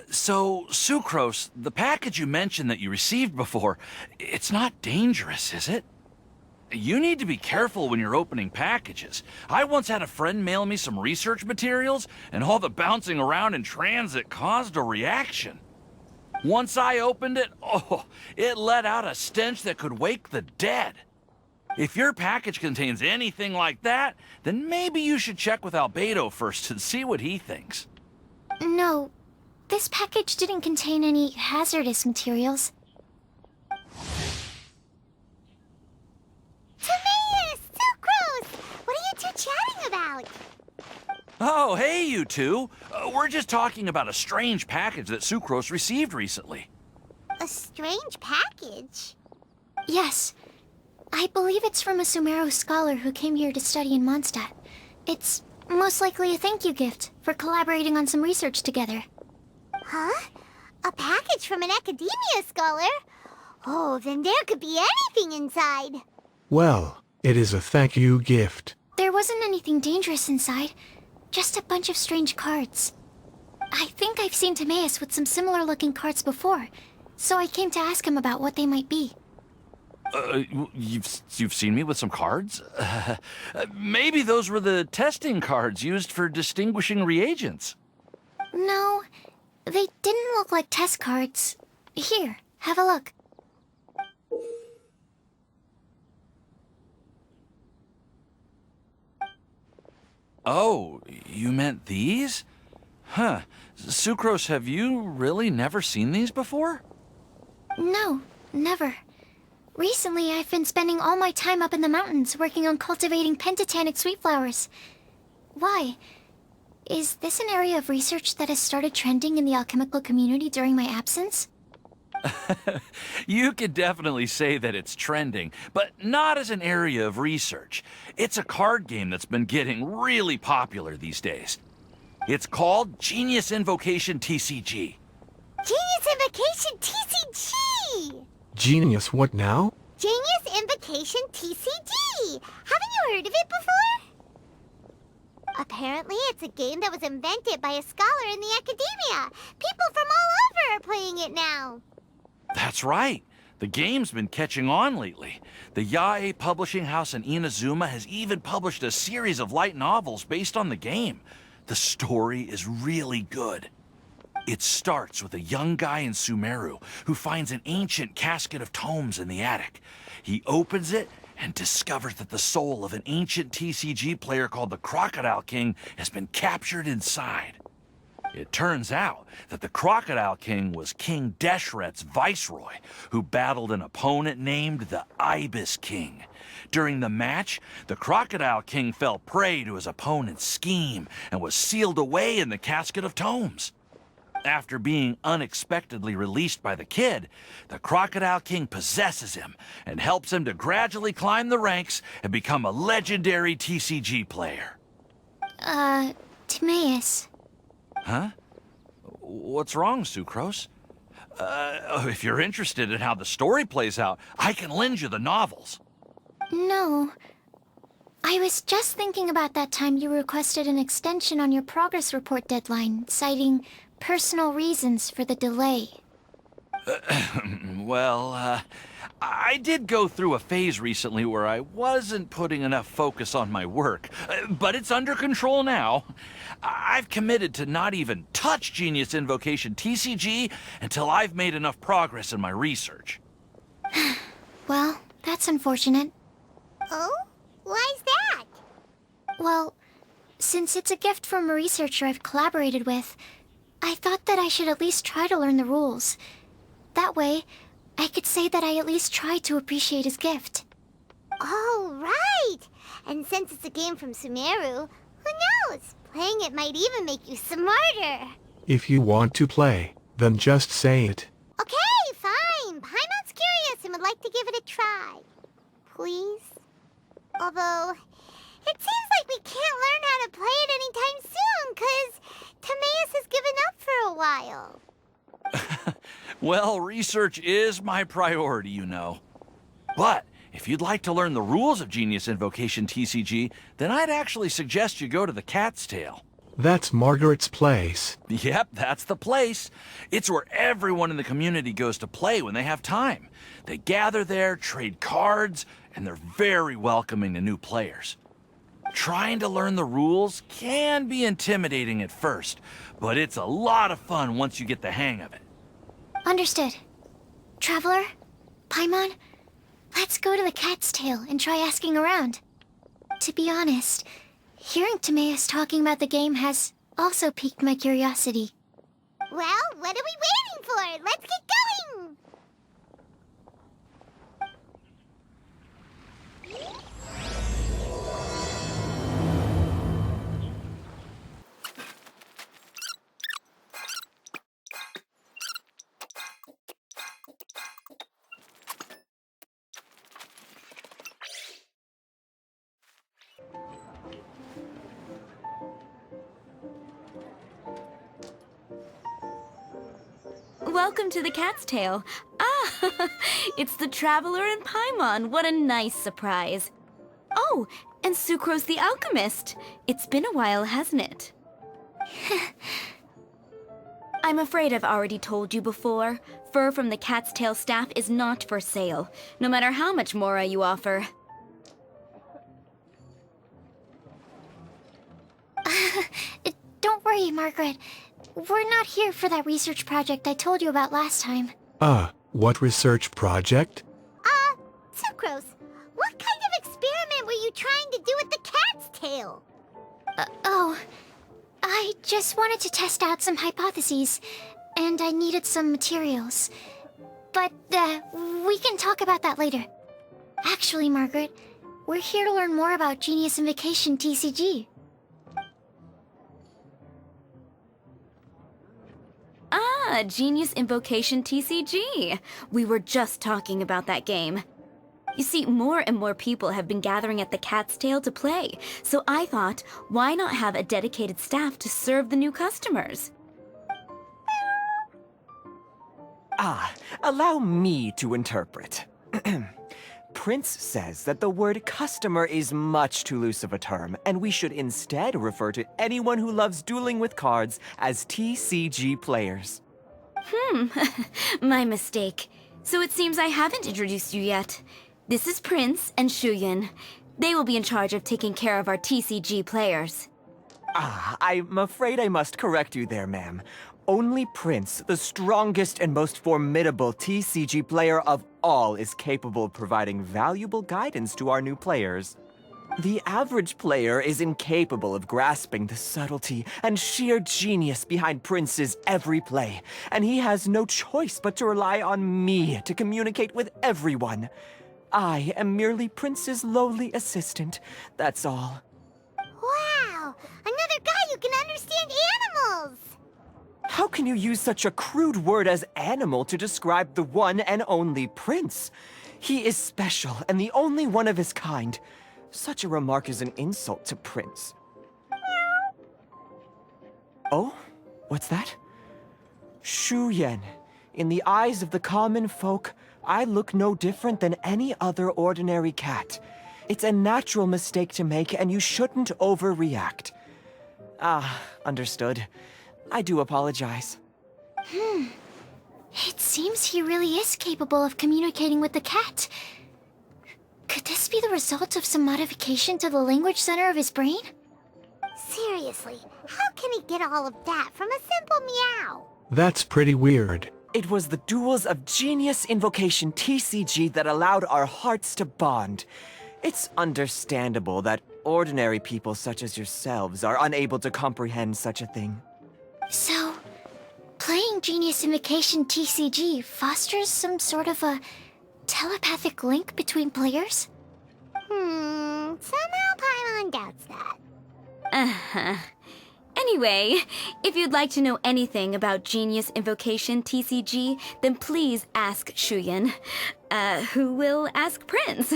So, Sucrose, the package you mentioned that you received before, it's not dangerous, is it? You need to be careful when you're opening packages. I once had a friend mail me some research materials, and all the bouncing around in transit caused a reaction. Once I opened it, it let out a stench that could wake the dead. If your package contains anything like that, then maybe you should check with Albedo first and see what he thinks. No, this package didn't contain any hazardous materials. Timaeus! Sucrose! What are you two chatting about? Oh, hey, you two. We're just talking about a strange package that Sucrose received recently. A strange package? Yes. I believe it's from a Sumeru scholar who came here to study in Mondstadt. It's most likely a thank you gift for collaborating on some research together. Huh? A package from an academia scholar? Oh, then there could be anything inside. Well, it is a thank you gift. There wasn't anything dangerous inside, just a bunch of strange cards. I think I've seen Timaeus with some similar looking cards before, so I came to ask him about what they might be. You've seen me with some cards? Maybe those were the testing cards used for distinguishing reagents. No, they didn't look like test cards. Here, have a look. Oh, you meant these? Huh. Sucrose, have you really never seen these before? No, never. Recently, I've been spending all my time up in the mountains working on cultivating pentatonic sweet flowers. Why? Is this an area of research that has started trending in the alchemical community during my absence? You could definitely say that it's trending, but not as an area of research. It's a card game that's been getting really popular these days. It's called Genius Invocation TCG. Genius Invocation TCG! Genius what now? Genius Invocation TCG! Haven't you heard of it before? Apparently, it's a game that was invented by a scholar in the academia. People from all over are playing it now. That's right. The game's been catching on lately. The Yae publishing house in Inazuma has even published a series of light novels based on the game. The story is really good. It starts with a young guy in Sumeru who finds an ancient casket of tomes in the attic. He opens it and discovers that the soul of an ancient TCG player called the Crocodile King has been captured inside. It turns out that the Crocodile King was King Deshret's viceroy, who battled an opponent named the Ibis King. During the match, the Crocodile King fell prey to his opponent's scheme and was sealed away in the casket of tomes. After being unexpectedly released by the kid, the Crocodile King possesses him and helps him to gradually climb the ranks and become a legendary TCG player. Timaeus. Huh? What's wrong, Sucrose? If you're interested in how the story plays out, I can lend you the novels. No. I was just thinking about that time you requested an extension on your progress report deadline, citing personal reasons for the delay. Well, I did go through a phase recently where I wasn't putting enough focus on my work, but it's under control now. I've committed to not even touch Genius Invocation TCG until I've made enough progress in my research. Well, that's unfortunate. Oh? Why's that? Well, since it's a gift from a researcher I've collaborated with, I thought that I should at least try to learn the rules. That way, I could say that I at least tried to appreciate his gift. Oh, right! And since it's a game from Sumeru, who knows? Playing it might even make you smarter. If you want to play, then just say it. Okay, fine. Paimon's curious and would like to give it a try. Please? Although, it seems like we can't learn how to play it anytime soon, 'cause Timaeus has given up for a while. Well, research is my priority, you know. But if you'd like to learn the rules of Genius Invocation TCG, then I'd actually suggest you go to the Cat's Tail. That's Margaret's place. Yep, that's the place. It's where everyone in the community goes to play when they have time. They gather there, trade cards, and they're very welcoming to new players. Trying to learn the rules can be intimidating at first, but it's a lot of fun once you get the hang of it. Understood. Traveler? Paimon? Let's go to the Cat's Tail and try asking around. To be honest, hearing Timaeus talking about the game has also piqued my curiosity. Well, what are we waiting for? Let's get going! Welcome to the Cat's Tail. Ah, it's the Traveler and Paimon. What a nice surprise. Oh, and Sucrose the Alchemist. It's been a while, hasn't it? I'm afraid I've already told you before. Fur from the Cat's Tail staff is not for sale, no matter how much Mora you offer. Don't worry, Margaret. We're not here for that research project I told you about last time. What research project? Sucrose, what kind of experiment were you trying to do with the cat's tail? I just wanted to test out some hypotheses, and I needed some materials. But, we can talk about that later. Actually, Margaret, we're here to learn more about Genius Invocation TCG. Ah, Genius Invocation TCG. We were just talking about that game. You see, more and more people have been gathering at the Cat's Tail to play, so I thought, why not have a dedicated staff to serve the new customers? Allow me to interpret. Prince says that the word customer is much too loose of a term, and we should instead refer to anyone who loves dueling with cards as TCG players. My mistake. So it seems I haven't introduced you yet. This is Prince and Shuyan. They will be in charge of taking care of our TCG players. I'm afraid I must correct you there, ma'am. Only Prince, the strongest and most formidable TCG player of all, is capable of providing valuable guidance to our new players. The average player is incapable of grasping the subtlety and sheer genius behind Prince's every play, and he has no choice but to rely on me to communicate with everyone. I am merely Prince's lowly assistant, that's all. Wow, another guy who can understand animals! How can you use such a crude word as animal to describe the one and only Prince? He is special and the only one of his kind. Such a remark is an insult to Prince. Oh? What's that? Shuyan. In the eyes of the common folk, I look no different than any other ordinary cat. It's a natural mistake to make, and you shouldn't overreact. Understood. I do apologize. It seems he really is capable of communicating with the cat. Could this be the result of some modification to the language center of his brain? Seriously, how can he get all of that from a simple meow? That's pretty weird. It was the duels of Genius Invocation TCG that allowed our hearts to bond. It's understandable that ordinary people such as yourselves are unable to comprehend such a thing. So, playing Genius Invocation TCG fosters some sort of a telepathic link between players? Somehow Paimon doubts that. Anyway, if you'd like to know anything about Genius Invocation TCG, then please ask Shuyan, who will ask Prince.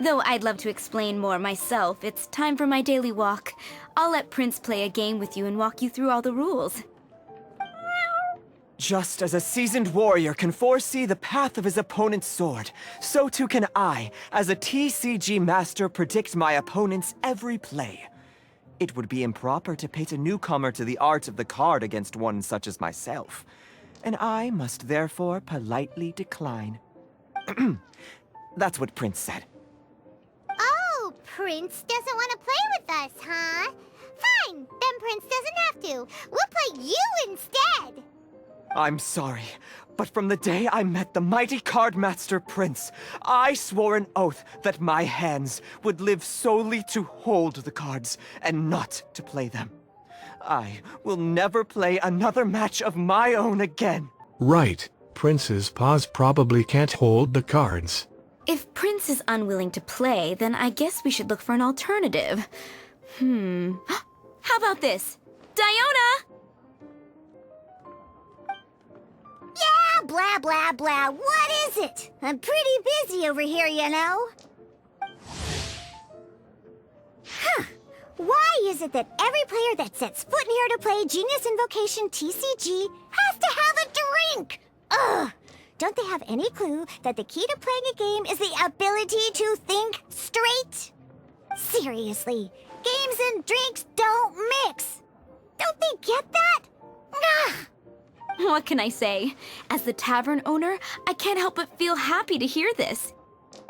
Though I'd love to explain more myself, it's time for my daily walk. I'll let Prince play a game with you and walk you through all the rules. Just as a seasoned warrior can foresee the path of his opponent's sword, so too can I, as a TCG master, predict my opponent's every play. It would be improper to pit a newcomer to the art of the card against one such as myself, and I must therefore politely decline. That's what Prince said. Oh, Prince doesn't want to play with us, huh? Fine, then Prince doesn't have to. We'll play you instead. I'm sorry, but from the day I met the mighty cardmaster Prince, I swore an oath that my hands would live solely to hold the cards and not to play them. I will never play another match of my own again. Right. Prince's paws probably can't hold the cards. If Prince is unwilling to play, then I guess we should look for an alternative. How about this? Diona! Yeah, blah, blah, blah. What is it? I'm pretty busy over here, you know. Huh. Why is it that every player that sets foot in here to play Genius Invocation TCG has to have a drink? Ugh! Don't they have any clue that the key to playing a game is the ability to think straight? Seriously, games and drinks don't mix. Don't they get that? Ugh! What can I say? As the tavern owner, I can't help but feel happy to hear this.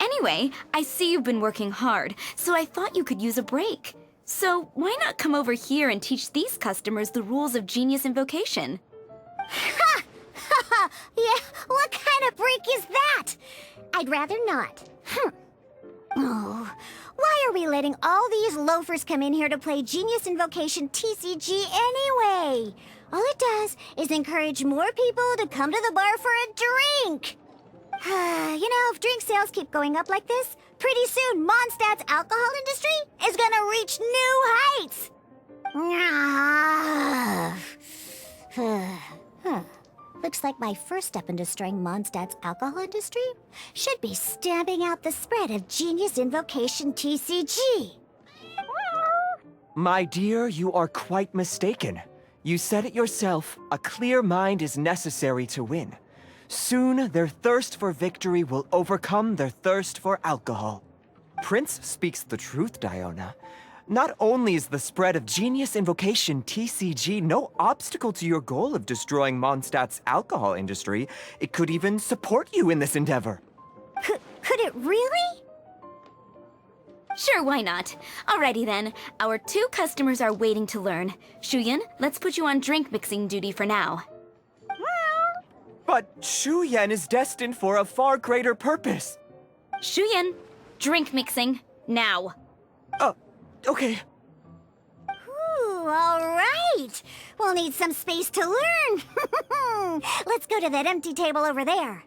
Anyway, I see you've been working hard, so I thought you could use a break. So why not come over here and teach these customers the rules of Genius Invocation? Ha! Ha ha! Yeah, what kind of break is that? I'd rather not. Oh, why are we letting all these loafers come in here to play Genius Invocation TCG anyway? All it does is encourage more people to come to the bar for a drink. You know, if drink sales keep going up like this, pretty soon Mondstadt's alcohol industry is gonna reach new heights. Looks like my first step in destroying Mondstadt's alcohol industry should be stamping out the spread of Genius Invocation TCG. My dear, you are quite mistaken. You said it yourself, a clear mind is necessary to win. Soon, their thirst for victory will overcome their thirst for alcohol. Prince speaks the truth, Diona. Not only is the spread of Genius Invocation TCG no obstacle to your goal of destroying Mondstadt's alcohol industry, it could even support you in this endeavor. Could it really? Sure, why not? Alrighty then, our 2 customers are waiting to learn. Shuyan, let's put you on drink mixing duty for now. But Shu Yan is destined for a far greater purpose. Shuyan, drink mixing, now. Okay. Ooh, all right. We'll need some space to learn. Let's go to that empty table over there.